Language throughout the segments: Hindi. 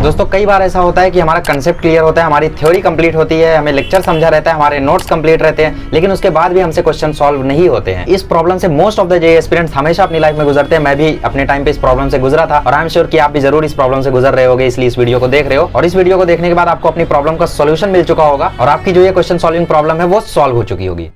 दोस्तों कई बार ऐसा होता है कि हमारा कंसेप्ट क्लियर होता है, हमारी थ्योरी कंप्लीट होती है, हमें लेक्चर समझा रहता है, हमारे नोट्स कंप्लीट रहते हैं, लेकिन उसके बाद भी हमसे क्वेश्चन सॉल्व नहीं होते हैं। इस प्रॉब्लम से most of the JEE aspirants हमेशा अपनी लाइफ में गुजरते हैं। मैं भी अपने टाइम पे इस प्रॉब्लम से गुजरा था और आई एम श्योर कि आप भी जरूर इस प्रॉब्लम से गुजर रहे होगे, इसलिए इस वीडियो को देख रहे हो। और इस वीडियो को देखने के बाद आपको अपनी प्रॉब्लम का सोल्यूशन मिल चुका होगा और आपकी जो ये क्वेश्चन सॉल्विंग प्रॉब्लम है वो सॉल्व हो चुकी होगी।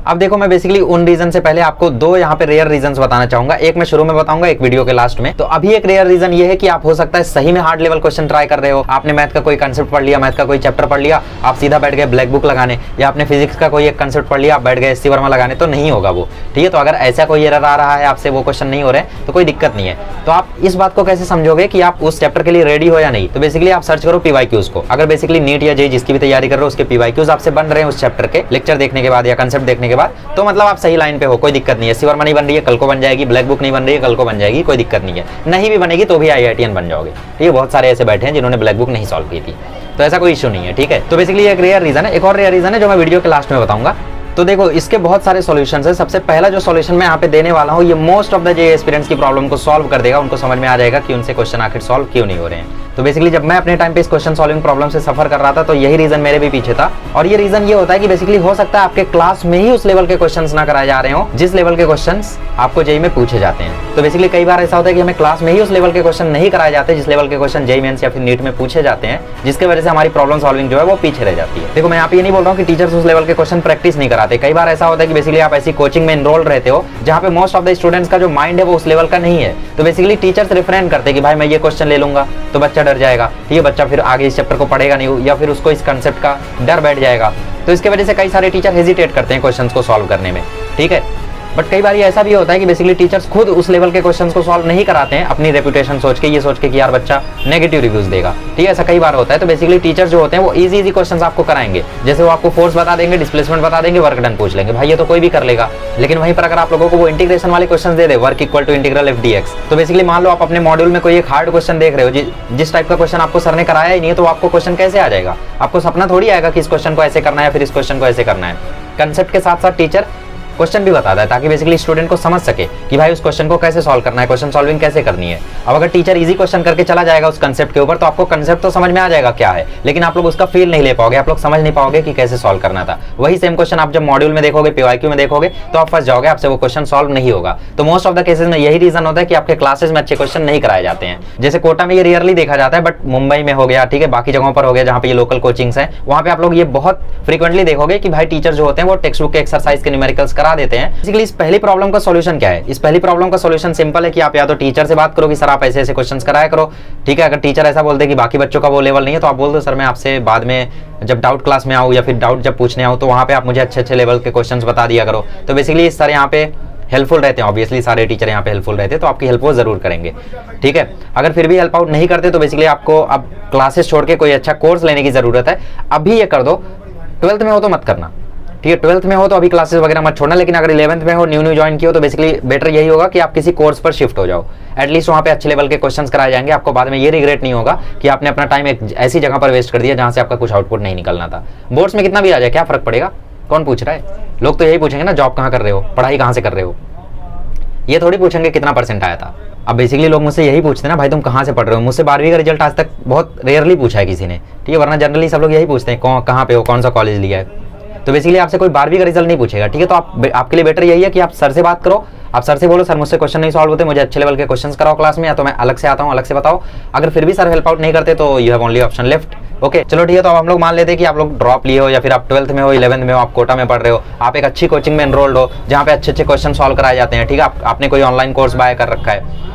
अब देखो, मैं बेसिकली उन रीजन से पहले आपको दो यहाँ पे रेयर रीजंस बताना चाहूंगा। एक मैं शुरू में बताऊंगा, एक वीडियो के लास्ट में। तो अभी एक रेयर रीजन ये है कि आप हो सकता है सही में हार्ड लेवल क्वेश्चन ट्राई कर रहे हो। आपने मैथ का कोई कंसेप्ट पढ़ लिया, मैथ का कोई चैप्टर पढ़ लिया, आप सीधा बैठ गए ब्लैक बुक लगाने, या आपने फिजिक्स का कोई एक कंसेप्ट पढ़ लिया, आप बैठ गए एससी वर्मा लगाने, तो नहीं होगा वो। ठीक है, तो अगर ऐसा कोई एरर आ रहा है, आपसे वो क्वेश्चन नहीं हो रहे तो कोई दिक्कत नहीं है। तो आप इस बात को कैसे समझोगे कि आप उस चैप्टर के लिए रेडी हो या नहीं? तो बेसिकली आप सर्च करो पीवाईक्यूज को। अगर बेसिकली नीट या जेईई जिसकी भी तैयारी कर रहे हो उसके पीवाईक्यूज आपसे बन रहे हैं उस चैप्टर के लेक्चर देखने के बाद या कंसेप्ट देखने के बाद, तो मतलब आप सही लाइन पे हो, कोई दिक्कत नहीं है। एससी वर्मा नहीं बन रही है, कल को बन जाएगी। ब्लैक बुक नहीं बन रही है, कल को बन जाएगी, कोई दिक्कत नहीं है। नहीं भी बनेगी तो भी आईआईटीएन बन जाओगे। ठीक है, बहुत सारे ऐसे बैठे हैं जिन्होंने ब्लैक बुक नहीं सॉल्व की थी, तो ऐसा कोई इशू नहीं है। ठीक है, तो बेसिकली एक रेयर रीजन है। एक और रेयर रीजन है जो मैं वीडियो के लास्ट में बताऊंगा। तो देखो, इसके बहुत सारे सॉल्यूशंस है। सबसे पहला जो सॉल्यूशन मैं यहाँ पे देने वाला हूँ, ये most of the JEE aspirants की प्रॉब्लम को सॉल्व कर देगा। उनको समझ में आ जाएगा कि उनसे क्वेश्चन आखिर सॉल्व क्यों नहीं हो रहे हैं। तो बेसिकली जब मैं अपने टाइम पे इस क्वेश्चन सॉल्विंग प्रॉब्लम से सफर कर रहा था तो यही रीजन मेरे भी पीछे था। और ये रीजन ये होता है कि बेसिकली हो सकता है आपके क्लास में ही उस लेवल के क्वेश्चंस ना कराए जा रहे हो जिस लेवल के क्वेश्चंस आपको जेईई में पूछे जाते हैं। तो बेसिकली कई बार ऐसा होता है कि हमें क्लास में ही उस लेवल के क्वेश्चन नहीं कराए जाते जिस लेवल के क्वेश्चन जेईई मेंस या फिर नीट में पूछे जाते हैं, जिसकी वजह से हमारी प्रॉब्लम सॉल्विंग जो है वो पीछे रह जाती है। देखो, मैं यहाँ पे ये नहीं बोल रहा हूँ कि टीचर्स उस लेवल के क्वेश्चन प्रैक्टिस नहीं कराते। कई बार ऐसा होता है कि बेसिकली आप ऐसी कोचिंग में एनरोल रहते हो जहाँ पे मोस्ट ऑफ द स्टूडेंट्स का जो माइंड है वो उस लेवल का नहीं है। तो बेसिकली टीचर्स रिफ्रेन करते हैं कि भाई मैं ये क्वेश्चन ले लूंगा, तो बच्चा डर जाएगा। ठीक है, बच्चा फिर आगे इस चैप्टर को पढ़ेगा नहीं, या फिर उसको इस कंसेप्ट का डर बैठ जाएगा। तो इसके वजह से कई सारे टीचर हेजिटेट करते हैं क्वेश्चंस को सॉल्व करने में। ठीक है, बट कई बार ये ऐसा भी होता है कि बेसिकली टीचर्स खुद उस लेवल के क्वेश्चंस को सॉल्व नहीं कराते हैं, अपनी रेपुटेशन सोच के, ये सोच के कि यार बच्चा नेगेटिव रिव्यूज देगा। ठीक है, ऐसा कई बार होता है। तो बेसिकली टीचर्स जो होते हैं वो इजी क्वेश्चंस आपको कराएंगे। जैसे वो आपको फोर्स बता देंगे, डिस्प्लेसमेंट बता देंगे, वर्क डन पूछ लेंगे। भाई ये तो कोई भी कर लेगा। लेकिन वहीं पर अगर आप लोगों को वो इंटीग्रेशन वाले क्वेश्चन दे दे, work equal to integral F D X, तो बेसिकली मान लो आप अपने मॉड्यूल में कोई एक हार्ड क्वेश्चन देख रहे हो, जिस टाइप का क्वेश्चन आपको सर ने कराया ही नहीं है, तो आपको क्वेश्चन कैसे आ जाएगा? आपको सपना थोड़ी आएगा कि इस क्वेश्चन को ऐसे करना है या फिर इस क्वेश्चन को ऐसे करना है। कंसेप्ट के साथ साथ टीचर क्वेश्चन भी बताता है ताकि बेसिकली स्टूडेंट को समझ सके कि भाई उस क्वेश्चन को कैसे सॉल्व करना है, क्वेश्चन सॉल्विंग कैसे करनी है। अब अगर टीचर इजी क्वेश्चन करके चला जाएगा उस कंसेप्ट के ऊपर, तो आपको कंसेप्ट तो समझ में आ जाएगा क्या है, लेकिन आप लोग उसका फील नहीं ले पाओगे, आप लोग समझ नहीं पाओगे कि कैसे सॉल्व करना था। वही सेम क्वेश्चन आप जब मॉड्यूल में देखोगे, पीवाईक्यू में देखोगे, तो आप फंस जाओगे, आपसे वो क्वेश्चन सॉल्व नहीं होगा। तो मोस्ट ऑफ द केसेस में यही रीजन होता है कि आपके क्लासेस में अच्छे क्वेश्चन नहीं कराए जाते हैं। जैसे कोटा में ये रियरली देखा जाता है, बट मुंबई में हो गया, ठीक है, बाकी जगहों पर हो गया जहाँ पे ये लोकल कोचिंग्स हैं, वहाँ पे आप लोग ये बहुत फ्रीक्वेंटली देखोगे कि भाई टीचर जो होते हैं वो टेक्स्ट बुक के एक्सरसाइज के न्यूमेरिकल्स करा देते हैं। इस पहली प्रॉब्लम का सॉल्यूशन क्या है? इस पहली प्रॉब्लम का सॉल्यूशन सिंपल है कि आप या तो टीचर से बात करो कि सर आप ऐसे ऐसे क्वेश्चंस कराया करो। ठीक है, अगर टीचर ऐसा बोलते कि बाकी बच्चों का वो लेवल नहीं है, तो आप बोल दो सर मैं आपसे बाद में जब डाउट क्लास में आऊँ या फिर डाउट जब पूछने आऊँ तो वहाँ पे आप मुझे अच्छे अच्छे लेवल के क्वेश्चंस बता दिया करो। तो बेसिकली सर यहाँ पे हेल्पफुल रहते हैं, ऑब्वियसली सारे टीचर यहाँ पे हेल्पफुल रहते हैं, तो आपकी हेल्प वो जरूर करेंगे। ठीक है, अगर फिर भी हेल्प आउट नहीं करते तो बेसिकली आपको अब क्लासेस छोड़ के कोई अच्छा कोर्स लेने की जरूरत है। अभी ये कर दो, 12th में हो तो मत करना। ठीक है, 12th में हो तो अभी क्लासेस वगैरह मत छोड़ना, लेकिन अगर 11th में हो, न्यू ज्वाइन किया हो, तो बेसिकली बेटर यही होगा कि आप किसी कोर्स पर शिफ्ट हो जाओ। एटलीस्ट वहाँ पे अच्छे लेवल के क्वेश्चंस कराए जाएंगे, आपको बाद में ये रिग्रेट नहीं होगा कि आपने अपना टाइम एक ऐसी जगह पर वेस्ट कर दिया जहाँ से आपका कुछ आउटपुट नहीं निकलना था। बोर्ड्स में कितना भी आ जाए क्या फर्क पड़ेगा? कौन पूछ रहा है? लोग तो यही पूछेंगे ना, जॉब कहाँ कर रहे हो, पढ़ाई कहाँ से कर रहे हो, ये थोड़ी पूछेंगे कितना परसेंट आया था। अब बेसिकली लोग मुझसे यही पूछते हैं ना, भाई तुम कहाँ से पढ़ रहे हो। मुझसे 12वीं का रिजल्ट आज तक बहुत रेयरली पूछा है किसी ने। ठीक है, वरना जनरली सब लोग यही पूछते हैं कहाँ पे हो, कौन सा कॉलेज लिया है। तो बेसिकली आपसे कोई 12वीं का रिजल्ट नहीं पूछेगा। ठीक है, तो आपके लिए बेटर यही है कि आप सर से बात करो, आप सर से बोलो सर मुझसे क्वेश्चन नहीं सॉल्व होते, मुझे अच्छे लेवल के क्वेश्चंस कराओ क्लास में, या तो मैं अलग से आता हूँ, अलग से बताओ। अगर फिर भी सर हेल्प आउट नहीं करते तो you have only option left. Okay, चलो ठीक है, तो अब हम लोग मान लेते हैं कि आप लोग ड्रॉप लिए हो या फिर आप 12th में हो, 11th में हो, आप कोटा में पढ़ रहे हो, आप एक अच्छी कोचिंग में एनरोल्ड हो जहाँ पे अच्छे अच्छे क्वेश्चन सॉल्व कराए जाते हैं। ठीक है, आपने कोई ऑनलाइन कोर्स बाय कर रखा है।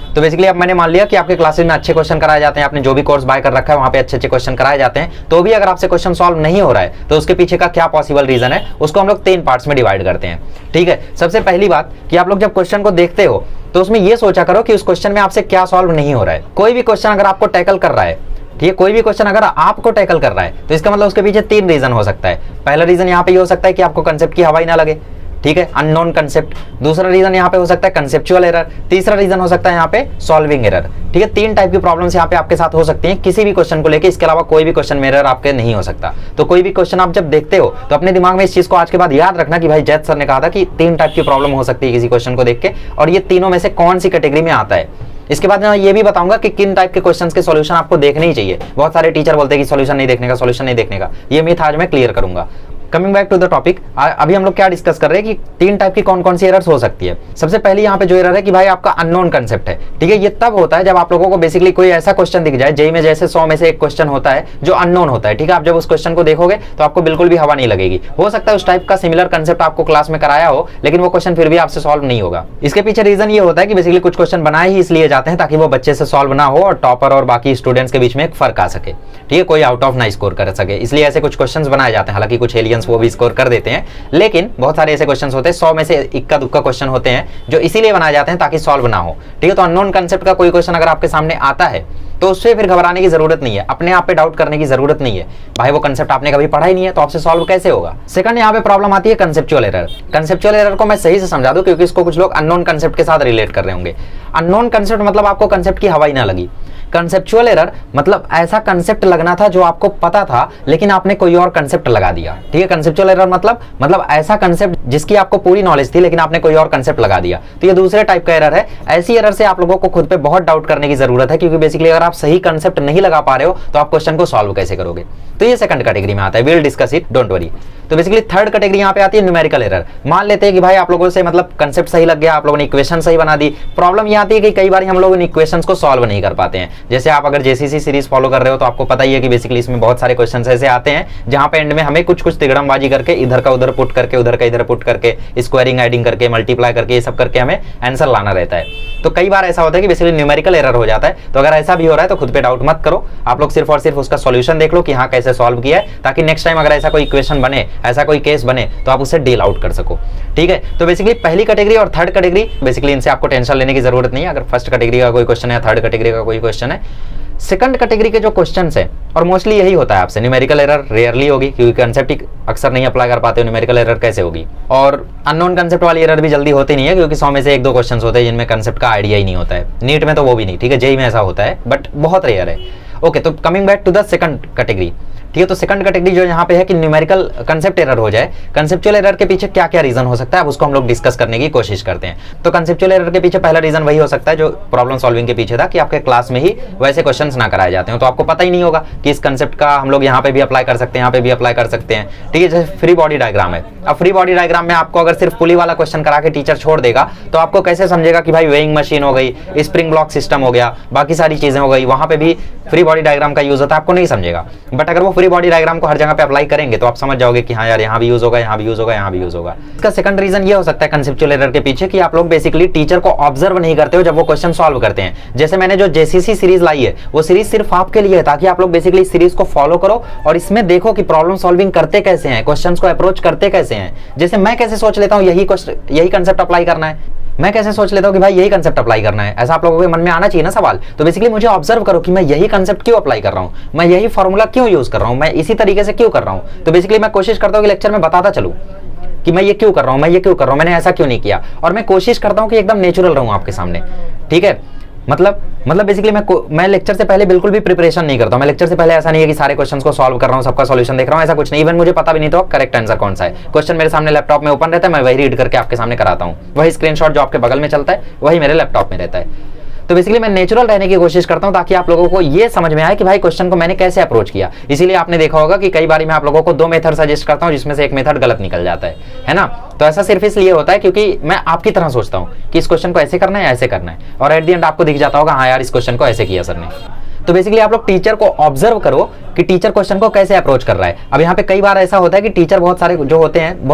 तो बेसिकली अब मैंने मान लिया कि आपके क्लासेस में अच्छे क्वेश्चन कराए जाते हैं, आपने जो भी कोर्स बाय कर रखा है वहाँ पे अच्छे अच्छे क्वेश्चन कराए जाते हैं, तो भी अगर आपसे क्वेश्चन सॉल्व नहीं हो रहा है तो उसके पीछे का क्या पॉसिबल रीजन है, उसको हम लोग 3 पार्ट्स में डिवाइड करते हैं। ठीक है, सबसे पहली बात कि आप लोग जब क्वेश्चन को देखते हो तो उसमें ये सोचा करो कि उस क्वेश्चन में आपसे क्या सॉल्व नहीं हो रहा है। कोई भी क्वेश्चन अगर आपको टैकल कर रहा है, ठीक है, कोई भी क्वेश्चन अगर आपको टैकल कर रहा है, तो इसका मतलब उसके पीछे 3 रीजन हो सकता है। पहला रीजन यहाँ पे ये हो सकता है कि आपको कंसेप्ट की हवा ही ना लगे। ठीक है, अननोन कंसेप्ट। दूसरा रीजन यहाँ पे हो सकता है कंसेप्चुअल एरर। तीसरा रीजन हो सकता है यहाँ पे सॉल्विंग एरर। ठीक है, 3 टाइप की प्रॉब्लम्स यहाँ पे आपके साथ हो सकती हैं किसी भी क्वेश्चन को लेके, इसके अलावा कोई भी क्वेश्चन में एरर आपके नहीं हो सकता। तो कोई भी क्वेश्चन आप जब देखते हो तो अपने दिमाग में इस चीज को आज के बाद याद रखना कि भाई जैद सर ने कहा था कि 3 टाइप की प्रॉब्लम हो सकती है किसी क्वेश्चन को देख के, और ये तीनों में से कौन सी कैटेगरी में आता है। इसके बाद मैं ये भी बताऊंगा कि किन टाइप के क्वेश्चंस के सॉल्यूशन आपको देखने ही चाहिए। बहुत सारे टीचर बोलते हैं कि सॉल्यूशन नहीं देखने का, सॉल्यूशन नहीं देखने का, ये मिथ आज मैं क्लियर करूंगा। Coming back to the topic, अभी हम लोग क्या डिस्कस कर रहे हैं कि 3 टाइप की कौन कौन सी एरर्स हो सकती है। सबसे पहले यहाँ पे जो एरर है कि भाई आपका अननोन कंसेप्ट है, ठीक है। ये तब होता है जब आप लोगों को बेसिकली कोई ऐसा क्वेश्चन दिख जाए, जेई में जैसे 100 में से एक क्वेश्चन होता है जो अननोन होता है, ठीक है। आप जब उस क्वेश्चन को देखोगे तो आपको बिल्कुल भी हवा नहीं लगेगी। हो सकता है उस टाइप का सिमिलर कंसेप्ट आपको क्लास में कराया हो, लेकिन वो क्वेश्चन फिर भी आपसे सॉल्व नहीं होगा। इसके पीछे रीजन ये होता है कि बेसिकली कुछ क्वेश्चन बनाए ही इसलिए जाते हैं ताकि वो बच्चे से सॉल्व ना हो और टॉपर और बाकी स्टूडेंट्स के बीच में एक फर्क आ सके, ठीक है, कोई आउट ऑफ ना स्कोर कर सके, इसलिए ऐसे कुछ क्वेश्चंस बनाए जाते हैं। हालांकि कुछ एलियंस वो भी स्कोर कर देते हैं, लेकिन बहुत सारे ऐसे क्वेश्चंस होते हैं, 100 में से इक्का दुक्का क्वेश्चन होते हैं जो इसीलिए बनाए जाते हैं ताकि सॉल्व ना हो, ठीक है। तो अननोन कंसेप्ट का कोई क्वेश्चन अगर आपके सामने आता है तो उससे फिर घबराने की जरूरत नहीं है, अपने आप पे डाउट करने की जरूरत नहीं है। भाई वो कंसेप्ट आपने कभी पढ़ा ही नहीं है तो आपसे सॉल्व कैसे होगा। सेकंड यहाँ पे प्रॉब्लम आती है कंसेप्चुअल एरर। कंसेप्चुअल एरर को मैं सही से समझा दूं क्योंकि इसको कुछ लोग अननोन कंसेप्ट के साथ रिलेट कर रहे होंगे। अननोन कंसेप्ट मतलब आपको कंसेप्ट की हवा ही ना लगी। कंसेप्चुअल एरर मतलब ऐसा कंसेप्ट लगना था जो आपको पता था लेकिन आपने कोई और कंसेप्ट लगा दिया, ठीक है। कंसेप्चुअल एरर मतलब ऐसा कंसेप्ट जिसकी आपको पूरी नॉलेज थी लेकिन आपने कोई और कंसेप्ट लगा दिया, तो ये दूसरे टाइप का एरर है। ऐसी एरर से आप लोगों को खुद पे बहुत डाउट करने की जरूरत है, क्योंकि बेसिकली अगर आप सही कंसेप्ट नहीं लगा पा रहे हो तो आप क्वेश्चन को सॉल्व कैसे करोगे। तो ये सेकंड कैटेगरी में आता है, will discuss it, don't worry. तो बेसिकली थर्ड कैटेगरी यहाँ पे आती है न्यूमेरिकल एरर। मान लेते हैं कि भाई आप लोगों से मतलब कंसेप्ट सही लग गया, आप लोगों ने इक्वेशन सही बना दी। प्रॉब्लम ये आती है कि कई बार हम लोग इन इक्वेशंस को सॉल्व नहीं कर पाते हैं। जैसे आप अगर जेसीसी सीरीज फॉलो कर रहे हो तो आपको पता ही है कि बेसिकली इसमें बहुत सारे क्वेश्चन ऐसे आते हैं जहां पे एंड में हमें कुछ तिगड़मबाजी करके इधर का उधर पुट करके, उधर का इधर पुट करके, स्क्वायरिंग एडिंग करके, मल्टीप्लाई करके, ये सब करके हमें आंसर लाना रहता है। तो कई बार ऐसा होता है कि बेसिकली न्यूमेरिकल एरर हो जाता है। तो अगर ऐसा भी हो रहा है तो खुद पे डाउट मत करो, आप लोग सिर्फ और सिर्फ उसका सॉल्यूशन देख लो कि हाँ कैसे सॉल्व किया है, ताकि नेक्स्ट टाइम अगर ऐसा कोई इक्वेशन बने, ऐसा कोई केस बने तो आप उसे डील आउट कर सको, ठीक है। तो बेसिकली पहली कैटेगरी और थर्ड कैटेगरी बेसिकली इनसे आपको टेंशन लेने की जरूरत नहीं है। अगर फर्स्ट कैटेगरी का कोई क्वेश्चन है, थर्ड कैटेगरी का कोई क्वेश्चन है, सेकंड कैटेगरी के जो क्वेश्चंस है, और मोस्टली यही होता है आपसे, न्यूमेरिकल एरर रेयरली होगी क्योंकि कंसेप्ट ही अक्सर नहीं अप्लाई कर पाते हो, न्यूमेरिकल एरर कैसे होगी। और अननोन कंसेप्ट वाली एरर भी जल्दी होती नहीं है क्योंकि 100 में से 1-2 क्वेश्चंस होते हैं जिनमें कंसेप्ट का आइडिया ही नहीं होता है। नीट में तो वो भी नहीं, ठीक है, जेईई में ऐसा होता है बट बहुत रेयर है। ओके, तो coming back to the second category, ठीक है। तो सेकंड कैटेगरी जो यहाँ पे है कि न्यूमेरिकल कंसेप्ट एरर हो जाए, कंसेप्चुअल एरर के पीछे क्या क्या रीजन हो सकता है, अब उसको हम लोग डिस्कस करने की कोशिश करते हैं। तो कंसेप्चुअल एरर के पीछे पहला रीजन वही हो सकता है जो प्रॉब्लम सॉल्विंग के पीछे था कि आपके क्लास में ही वैसे क्वेश्चंस ना कराए जाते हैं, तो आपको पता ही नहीं होगा कि इस कंसेप्ट का हम लोग यहाँ पे भी अप्लाई कर सकते हैं, यहाँ पे भी अप्लाई कर सकते हैं, ठीक है। जैसे फ्री बॉडी डायग्राम है, अब फ्री बॉडी डायग्राम में आपको अगर सिर्फ पुली वाला क्वेश्चन करा के टीचर छोड़ देगा तो आपको कैसे समझेगा कि भाई वेइंग मशीन हो गई, स्प्रिंग ब्लॉक सिस्टम हो गया, बाकी सारी चीजें हो गई, वहां पे भी फ्री बॉडी डायग्राम का यूज होता है, आपको नहीं समझेगा। बट अगर वो फ्री बॉडी डायग्राम को हर जगह पे अप्लाई करेंगे तो आप समझ जाओगे कि हाँ यार यहाँ भी यूज होगा, यहाँ भी यूज होगा, यहाँ भी यूज होगा। इसका सेकंड रीजन ये हो सकता है कंसेप्चुअल एरर के पीछे कि आप लोग बेसिकली टीचर को ऑब्जर्व नहीं करते हो जब वो क्वेश्चन सॉल्व करते हैं। जैसे मैंने जो जेसीसी सीरीज लाई है वो सीरीज सिर्फ आपके लिए है ताकि आप लोग बेसिकली इस सीरीज को फॉलो करो और इसमें देखो कि प्रॉब्लम सॉल्विंग करते कैसे हैं, क्वेश्चन को अप्रोच करते कैसे हैं। जैसे मैं कैसे सोच लेता हूँ यही कंसेप्ट अप्लाई करना है, मैं कैसे सोच लेता हूँ कि भाई यही कंसेप्ट अप्लाई करना है, ऐसा आप लोगों के मन में आना चाहिए ना सवाल। तो बेसिकली मुझे ऑब्जर्व करो कि मैं यही कंसेप्ट क्यों अप्लाई कर रहा हूँ, मैं यही फॉर्मूला क्यों यूज कर रहा हूँ, मैं इसी तरीके से क्यों कर रहा हूँ। तो बेसिकली मैं कोशिश करता हूँ कि लेक्चर में बताता चलूँ कि मैं ये क्यों कर रहा हूँ, मैं ये क्यों कर रहा हूँ, मैंने ऐसा क्यों नहीं किया, और मैं कोशिश करता हूँ कि एकदम नेचुरल रहूँ आपके सामने, ठीक है। मतलब बेसिकली मैं लेक्चर से पहले बिल्कुल भी प्रिपरेशन नहीं करता हूं। मैं लेक्चर से पहले ऐसा नहीं है कि सारे क्वेश्चंस को सॉल्व कर रहा हूं, सबका सॉल्यूशन देख रहा हूं, ऐसा कुछ नहीं। इवन मुझे पता भी नहीं तो करेक्ट आंसर कौन सा है। क्वेश्चन मेरे सामने लैपटॉप में ओपन रहता है, मैं वही रीड करके आपके सामने कराता हूं। वही स्क्रीनशॉट जो आपके बगल में चलता है वही मेरे लैपटॉप में रहता है। तो बेसिकली मैं नेचुरल रहने की कोशिश करता हूं ताकि आप लोगों को ये समझ में आए कि भाई क्वेश्चन को मैंने कैसे अप्रोच किया। इसीलिए आपने देखा होगा कि कई बार मैं आप लोगों को 2 मेथड सजेस्ट करता हूं जिसमें से एक मेथड गलत निकल जाता है ना। तो ऐसा सिर्फ इसलिए होता है क्योंकि मैं आपकी तरह सोचता हूं कि इस क्वेश्चन को ऐसे करना है, ऐसे करना है, और एट द एंड आपको दिख जाता होगा हाँ यार इस क्वेश्चन को ऐसे किया सर ने। तो बेसिकली आप लोग टीचर को ऑब्जर्व करो कि टीचर क्वेश्चन को कैसे अप्रोच कर रहा है। अब यहाँ पे कई बार ऐसा होता है कि टीचर बहुत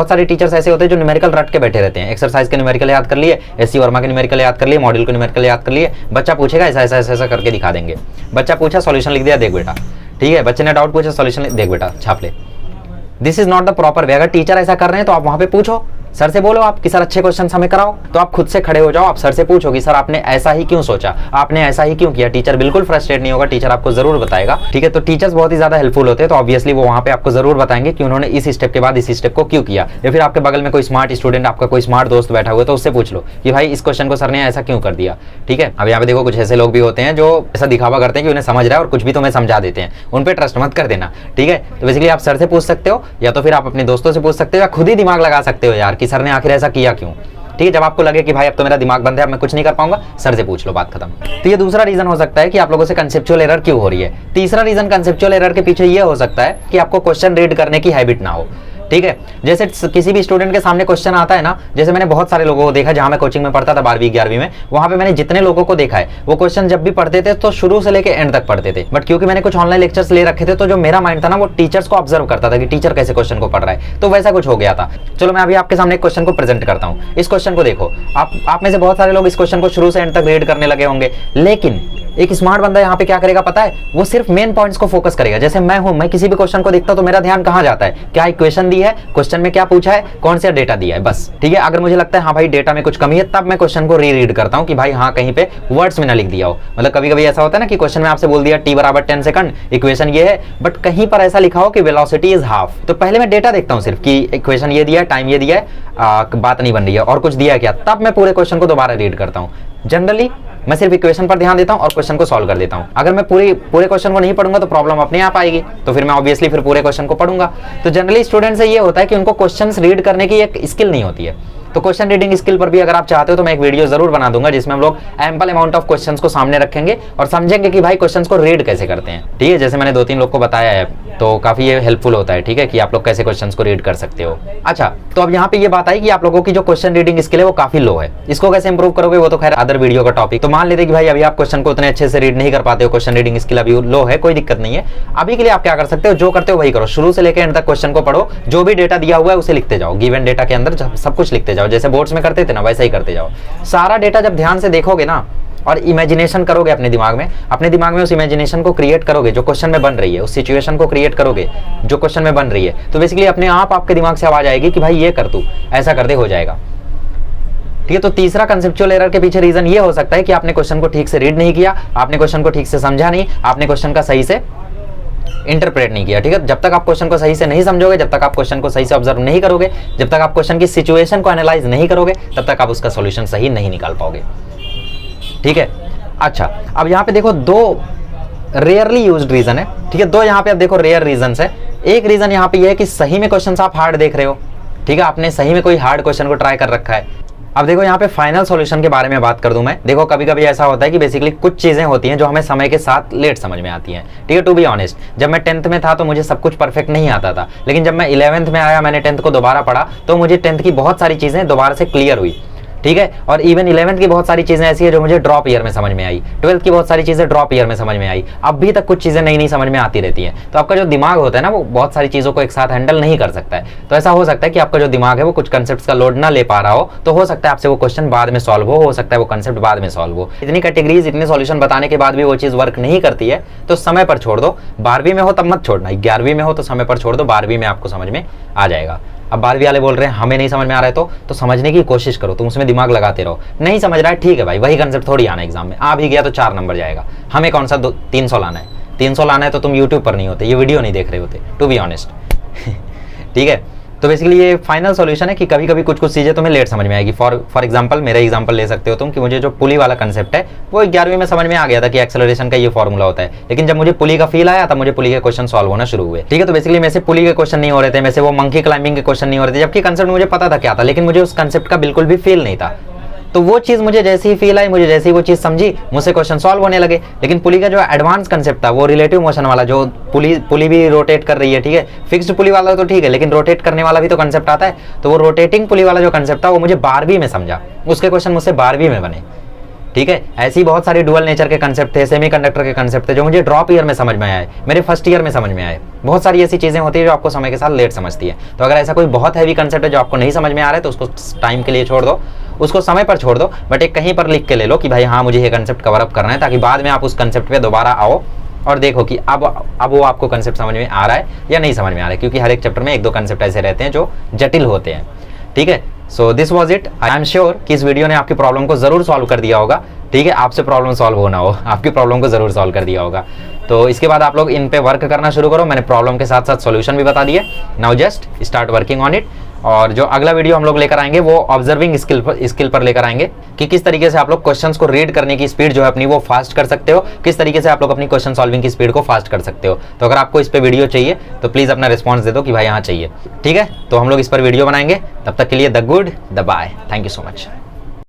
सारे टीचर्स ऐसे होते हैं जो न्यूमेरिकल रट के बैठे रहते हैं। एक्सरसाइज के न्यूमेरिकल याद कर लिए, एससी वर्मा के न्यूमेरिकल याद कर लिए, मॉड्यूल के न्यूमेरिकल याद कर लिए, बच्चा पूछेगा ऐसा ऐसा ऐसा करके दिखा देंगे। बच्चा पूछा सॉल्यूशन लिख दिया, देख बेटा, ठीक है। बच्चे ने डाउट पूछा, सॉल्यूशन देख बेटा, छाप ले। This is not the proper way. अगर टीचर ऐसा कर रहे हैं तो आप वहां पे पूछो, सर से बोलो आप कि सर अच्छे क्वेश्चन हमें कराओ, तो आप खुद से खड़े हो जाओ, आप सर से पूछो कि सर आपने ऐसा ही क्यों सोचा, आपने ऐसा ही क्यों किया। टीचर बिल्कुल फ्रस्ट्रेट नहीं होगा, टीचर आपको जरूर बताएगा, ठीक है। तो टीचर्स बहुत ही ज्यादा हेल्पफुल होते हैं, तो ऑब्वियसली वो वहां पे आपको जरूर बताएंगे कि उन्होंने इस स्टेप के बाद इस स्टेप को क्यों किया। या फिर आपके बगल में कोई स्मार्ट स्टूडेंट, आपका कोई स्मार्ट दोस्त बैठा हुआ है, तो उससे पूछ लो कि भाई इस क्वेश्चन को सर ने ऐसा क्यों कर दिया, ठीक है। अब यहाँ पे देखो कुछ ऐसे लोग भी होते हैं जो ऐसा दिखावा करते हैं कि उन्हें समझ रहा है और कुछ भी तुम्हें समझा देते हैं, उन पे ट्रस्ट मत कर देना, ठीक है। तो बेसिकली आप सर से पूछ सकते हो, या तो फिर आप अपने दोस्तों से पूछ सकते हो, या खुद ही दिमाग लगा सकते हो यार कि सर ने आखिर ऐसा किया क्यों, ठीक है। जब आपको लगे कि भाई अब तो मेरा दिमाग बंद है, अब मैं कुछ नहीं कर पाऊंगा, सर से पूछ लो, बात खत्म। तो ये दूसरा रीजन हो सकता है कि आप लोगों से कंसेप्चुअल एरर क्यों हो रही है। तीसरा रीजन कंसेप्चुअल एरर के पीछे ये हो सकता है कि आपको क्वेश्चन रीड करने की हैबिट ना हो, ठीक है। जैसे किसी भी स्टूडेंट के सामने क्वेश्चन आता है ना, जैसे मैंने बहुत सारे लोगों को देखा जहां मैं कोचिंग में पढ़ता था 12वीं 11वीं में, वहां पे मैंने जितने लोगों को देखा है वो क्वेश्चन जब भी पढ़ते थे तो शुरू से लेकर एंड तक पढ़ते थे। बट क्योंकि मैंने कुछ ऑनलाइन लेक्चर्स ले रखे थे, तो जो मेरा माइंड था ना वो टीचर्स को ऑब्जर्व करता था कि टीचर कैसे क्वेश्चन को पढ़ रहा है, तो वैसा कुछ हो गया था। चलो मैं अभी आपके सामने एक क्वेश्चन को प्रेजेंट करता हूँ। इस क्वेश्चन को देखो, आप में से बहुत सारे लोग इस क्वेश्चन को शुरू से एंड तक रीड करने लगे होंगे, लेकिन एक स्मार्ट बंदा यहाँ पे क्या करेगा पता है, वो सिर्फ मेन पॉइंट्स को फोकस करेगा। जैसे मैं हूं, मैं किसी भी क्वेश्चन को देखता हूं तो मेरा ध्यान कहां जाता है, क्या इक्वेशन दी है, क्वेश्चन में क्या पूछा है, कौन सा डेटा दिया है, बस, ठीक है। अगर मुझे लगता है हाँ भाई डेटा में कुछ कमी है, तब मैं क्वेश्चन को रीड करता हूं कि भाई हाँ कहीं पे वर्ड्स में ना लिख दिया हो। मतलब कभी कभी ऐसा होता है ना कि क्वेश्चन में आपसे बोल दिया t बराबर 10 सेकंड, इक्वेशन ये है, बट कहीं पर ऐसा लिखा हो कि वेलोसिटी इज हाफ, तो पहले मैं डेटा देखता हूं सिर्फ कि इक्वेशन ये दिया है, टाइम ये दिया है, बात नहीं बन रही है और कुछ दिया है क्या, तब मैं पूरे क्वेश्चन को दोबारा रीड करता हूं। जनरली मैं सिर्फ इक्वेशन पर ध्यान देता हूं और क्वेश्चन को सॉल्व कर देता हूं। अगर मैं पूरे क्वेश्चन को नहीं पढ़ूंगा तो प्रॉब्लम अपने आप आएगी, तो फिर मैं ऑब्वियसली फिर पूरे क्वेश्चन को पढ़ूंगा। तो जनरली स्टूडेंट से ये होता है कि उनको क्वेश्चंस रीड करने की एक स्किल नहीं होती है। तो क्वेश्चन रीडिंग स्किल पर भी अगर आप चाहते हो तो मैं एक वीडियो जरूर बना दूंगा जिसमें हम लोग एम्पल अमाउंट ऑफ क्वेश्चंस को सामने रखेंगे और समझेंगे कि भाई क्वेश्चंस को रीड कैसे करते हैं, ठीक है। जैसे मैंने 2-3 लोग को बताया है, तो काफी ये हेल्पफुल होता है, ठीक है, कि आप लोग कैसे क्वेश्चंस को रीड कर सकते हो। अच्छा, तो अब यहाँ पे ये बात आई कि आप लोगों की जो क्वेश्चन रीडिंग स्किल है वो काफी लो है, इसको कैसे इंप्रूव करोगे वो तो खैर अदर वीडियो का टॉपिक। तो मान लेते कि भाई अभी आप क्वेश्चन को उतने अच्छे से रीड नहीं कर पाते हो, क्वेश्चन रीडिंग स्किल अभी लो है, कोई दिक्कत नहीं है। अभी के लिए आप क्या कर सकते हो, जो करते हो वही करो, शुरू से लेकर एंड तक क्वेश्चन को पढ़ो, जो भी डेटा दिया हुआ है उसे लिखते जाओ, गिवन डेटा के अंदर सब कुछ लिखते जाओ, जैसे बोर्ड्स में करते थे ना वैसा ही करते जाओ। सारा डेटा जब ध्यान से देखोगे ना और इमेजिनेशन करोगे अपने दिमाग में उस इमेजिनेशन को क्रिएट करोगे जो क्वेश्चन में बन रही है, उस सिचुएशन को क्रिएट करोगे जो क्वेश्चन में बन रही है, तो बेसिकली अपने आप आपके दिमाग से आवाज आएगी कि भाई ये कर, तू ऐसा कर दे, हो जाएगा, ठीक है। तो तीसरा कंसेप्चुअल एरर के पीछे रीजन ये हो सकता है कि आपने क्वेश्चन को ठीक से रीड नहीं किया, आपने क्वेश्चन को ठीक से समझा नहीं, आपने क्वेश्चन का सही से इंटरप्रेट नहीं किया, ठीक है। जब तक आप क्वेश्चन को सही से नहीं समझोगे, जब तक आप क्वेश्चन को सही से ऑब्जर्व नहीं करोगे, जब तक आप क्वेश्चन की सिचुएशन को एनालाइज नहीं करोगे, तब तक आप उसका सॉल्यूशन सही नहीं निकाल पाओगे, ठीक है। अच्छा, अब यहाँ पे देखो 2 रेयरली यूज्ड रीजन है, ठीक है। 2 यहाँ पे अब देखो रेयर रीजन है। एक रीजन यहाँ पे ये है कि सही में क्वेश्चन आप हार्ड देख रहे हो, ठीक है, आपने सही में कोई हार्ड क्वेश्चन को ट्राई कर रखा है। अब देखो यहाँ पे फाइनल सॉल्यूशन के बारे में बात कर दूं मैं। देखो कभी कभी ऐसा होता है कि बेसिकली कुछ चीजें होती हैं जो हमें समय के साथ लेट समझ में आती हैं, ठीक है। टू बी ऑनेस्ट, जब मैं 10th में था तो मुझे सब कुछ परफेक्ट नहीं आता था, लेकिन जब मैं 11th में आया, मैंने 10th को दोबारा पढ़ा, तो मुझे 10th की बहुत सारी चीजें दोबारा से क्लियर हुई, ठीक है। और इवन 11th की बहुत सारी चीजें ऐसी है जो मुझे ड्रॉप ईयर में समझ में आई, 12th की बहुत सारी चीजें ड्रॉप ईयर में समझ में आई, अभी तक कुछ चीजें नई नई समझ में आती रहती हैं। तो आपका जो दिमाग होता है ना वो बहुत सारी चीजों को एक साथ हैंडल नहीं कर सकता है। तो ऐसा हो सकता है कि आपका जो दिमाग है वो कुछ कंसेप्ट का लोड ना ले पा रहा हो, तो हो सकता है आपसे वो क्वेश्चन बाद में सॉल्व हो सकता है वो कंसेप्ट बाद में सॉल्व हो। इतनी कैटेगरीज, इतने सॉल्यूशन बताने के बाद भी वो चीज वर्क नहीं करती है तो समय पर छोड़ दो। 12वीं में हो तब मत छोड़ना, 11वीं में हो तो समय पर छोड़ दो, 12वीं में आपको समझ में आ जाएगा। अब 12वीं वाले बोल रहे हैं हमें नहीं समझ में आ रहा है, तो समझने की कोशिश करो, तुम उसमें दिमाग लगाते रहो। नहीं समझ रहा है, ठीक है भाई, वही कंसेप्ट थोड़ी आना एग्जाम में, आ भी गया तो 4 नंबर जाएगा। हमें कौन सा 300 लाना है, 300 लाना है तो तुम यूट्यूब पर नहीं होते, ये वीडियो नहीं देख रहे होते, टू बी ऑनेस्ट, ठीक है। तो बेसिकली ये फाइनल सॉल्यूशन है कि कभी कभी कुछ चीजें तुम्हें लेट समझ में आएगी। फॉर एग्जांपल मेरा एग्जांपल ले सकते हो तुम कि मुझे जो पुली वाला कंसेप्ट है वो 11वीं में समझ में आ गया था कि एक्सेलरेशन का ये फॉर्मूला होता है, लेकिन जब मुझे पुली का फील आया तब मुझे पुली के क्वेश्चन सॉल्व होना शुरू हुए, ठीक है। तो बेसिकली मेरे से पुली के क्वेश्चन नहीं हो रहे थे, मेरे से वो मंकी क्लाइंबिंग के क्वेश्चन नहीं हो रहे थे, जबकि कंसेप्ट मुझे पता था क्या था, लेकिन मुझे उस कंसेप्ट का बिल्कुल भी फील नहीं था। तो वो चीज मुझे जैसे ही फील आई, मुझे जैसे ही वो चीज समझी, मुझसे क्वेश्चन सॉल्व होने लगे। लेकिन पुली का जो एडवांस कंसेप्ट था वो रिलेटिव मोशन वाला, जो पुली भी रोटेट कर रही है, ठीक है, फिक्स्ड पुली वाला तो ठीक है, लेकिन रोटेट करने वाला भी तो कंसेप्ट आता है। तो वो रोटेटिंग पुली वाला जो कंसेप्ट था वो मुझे 12वीं में समझा, उसके क्वेश्चन मुझसे 12वीं में बने, ठीक है। ऐसी बहुत सारे डुअल नेचर के कंसेप्ट थे, सेमीकंडक्टर के कंसेप्ट थे जो मुझे ड्रॉप ईयर में समझ में आए, मेरे फर्स्ट ईयर में समझ में आए। बहुत सारी ऐसी चीजें होती है जो आपको समय के साथ लेट समझती है। तो अगर ऐसा कोई बहुत हैवी कंसेप्ट है जो आपको नहीं समझ में आ रहा है तो उसको टाइम के लिए छोड़ दो, उसको समय पर छोड़ दो, बट एक कहीं पर लिख के ले लो कि भाई हाँ मुझे ये कंसेप्ट कवर अप करना है, ताकि बाद में आप उस कंसेप्ट पे दोबारा आओ और देखो कि अब वो आपको कंसेप्ट समझ में आ रहा है या नहीं समझ में आ रहा है, क्योंकि हर एक चैप्टर में 1-2 कंसेप्ट ऐसे रहते हैं जो जटिल होते हैं, ठीक है। So this was it. I am sure कि इस वीडियो ने आपकी प्रॉब्लम को जरूर सॉल्व कर दिया होगा। ठीक है, आपसे प्रॉब्लम सॉल्व होना हो, आपकी प्रॉब्लम को जरूर सॉल्व कर दिया होगा। तो इसके बाद आप लोग इन पे वर्क करना शुरू करो। मैंने प्रॉब्लम के साथ साथ सॉल्यूशन भी बता दिए। Now just start working on it. और जो अगला वीडियो हम लोग लेकर आएंगे वो ऑब्जर्विंग स्किल पर लेकर आएंगे कि किस तरीके से आप लोग क्वेश्चंस को रीड करने की स्पीड जो है अपनी वो फास्ट कर सकते हो, किस तरीके से आप लोग अपनी क्वेश्चन सॉल्विंग की स्पीड को फास्ट कर सकते हो। तो अगर आपको इस पे वीडियो चाहिए तो प्लीज अपना रिस्पॉन्स दे दो कि भाई यहाँ चाहिए। ठीक है, तो हम लोग इस पर वीडियो बनाएंगे। तब तक के लिए the good the bye, thank you so much.